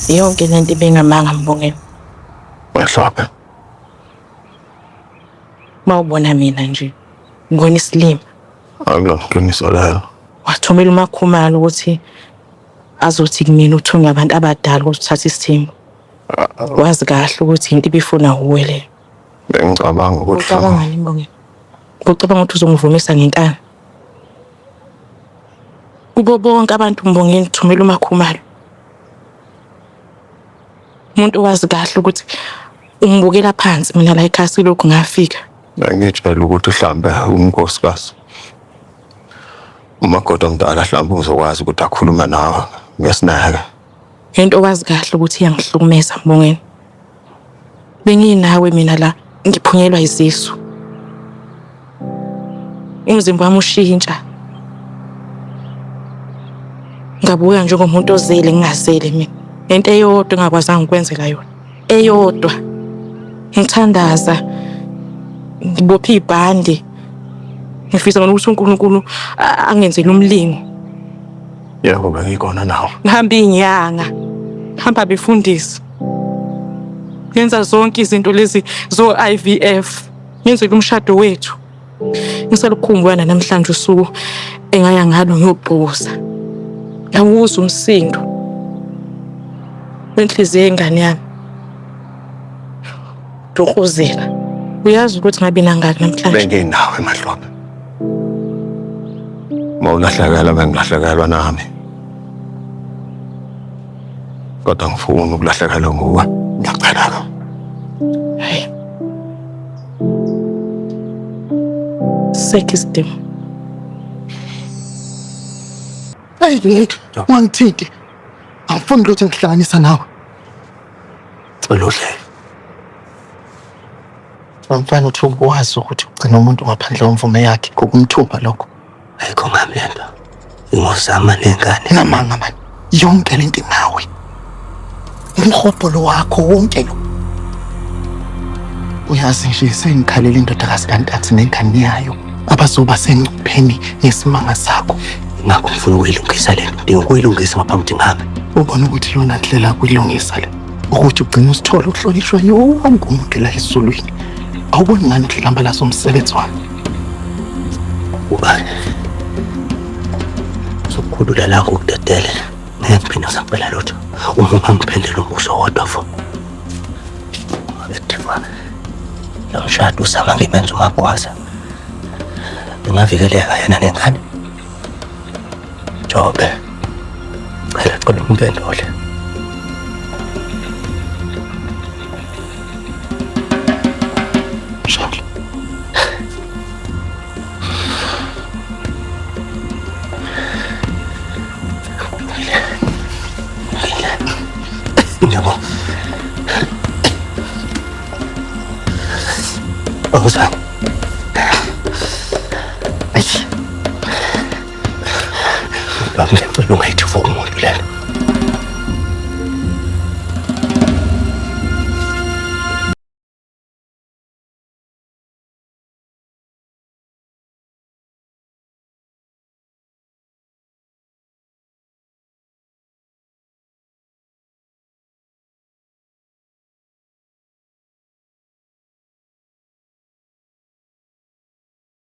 Yonke lento ibingamanga Mbongeni. Wehlaphe. Mawubona mina nje. Ngibona isilima. Akulaqiniso lelo. Wathumela uMakhumalo ukuthi azothi kumina uthunywe abantu abadala ukuthi uthathe isithembu. Wazi kahle ukuthi into ibifuna uwe le. Bengicabanga ukuthi Ucabanga ngani Mbongeni? Ucabanga ukuthi uzongivumisa ngenkani? Kubo bonke abantu Mbongeni thumela uMakhumalo. Umuntu wazi kahle ukuthi ungibukela phansi mina la ekhasi lokhu ngafika. Ngitshela ukuthi mhlambe unkosikazi. Umakoti omdala mhlambe uzokwazi ukuthi akhulume nawe ngesineke. Into wazi kahle ukuthi iyangihlukumeza Mbongeni. Benginawe mina la ngiphunyelwa izisu. Umzimba wami ushintsha. Ngabuya njengomuntu ozele ngingazele mina. Into eyodwa engakwazanga ukwenzela yona. Eyodwa. Ngithandaza. Ngibophe ibhande. Ngifisa ukuthi uNkulunkulu angenzele umlingo. Yebo bengikhona nawe. Ngihamba inyanga. Hamba befundisa. Ngenza zonke izinto lezi zo IVF. Ngenzele umshado wethu. Ngisalukhumbula namhlanje usuku engaya ngalo ngiyogqoza. Ngawuzwa umsindo. Wenhliziyo yengane yami. Dokozela. Uyazi ukuthi ngabe nangaki namhlanje? Benginawe Mahlombe. Mawulahlekela bengilahlekelwa nami. Kodwa ngifuna ukulahlekelwa nguwe. Ngiyacela. Hayi. Sekistem. Hey, wangithinti. Angifuni ukuthi ngihlanganisa nawe. Celodle. Mfana uthi ukwazi ukuthi ugcina umuntu ngaphandle kwemvume yakhe ngokumthumba lokho. Ayikho ngami lento. Ngizama nengane. Namanga mani. Yonke lento nawe. Umhobholo wakho wonke lo. Uyazi nje sengikhalela indodakazi kaNtathu nengane yayo abazoba sengcupheni ngesimanga sakho. Ngakho ngifuna ukuyilungisa lento. Ngikuyilungisa ngaphambi ngami. Ubona ukuthi yona ndlela kuyilungisa le. Ukuthi ugcina usithola ukuhlonishwa yonke umuntu la eSulwini. Awuboni ngani ukuhlamba la somsebenzi wami? Ubani? Sokukhulula la ngokudedele. Ngemphinda saphela lutho. Uma ungangiphendela umbuzo wodwa fo. Abethwa. Lo mshado usama ngimenza umabwaza. Ngingavikeleka yena nengane. Jobe. Phela khona umphendule. Shaka. Yabo. Ozan. Ay. Bamle belunga ithu for umuntu lena.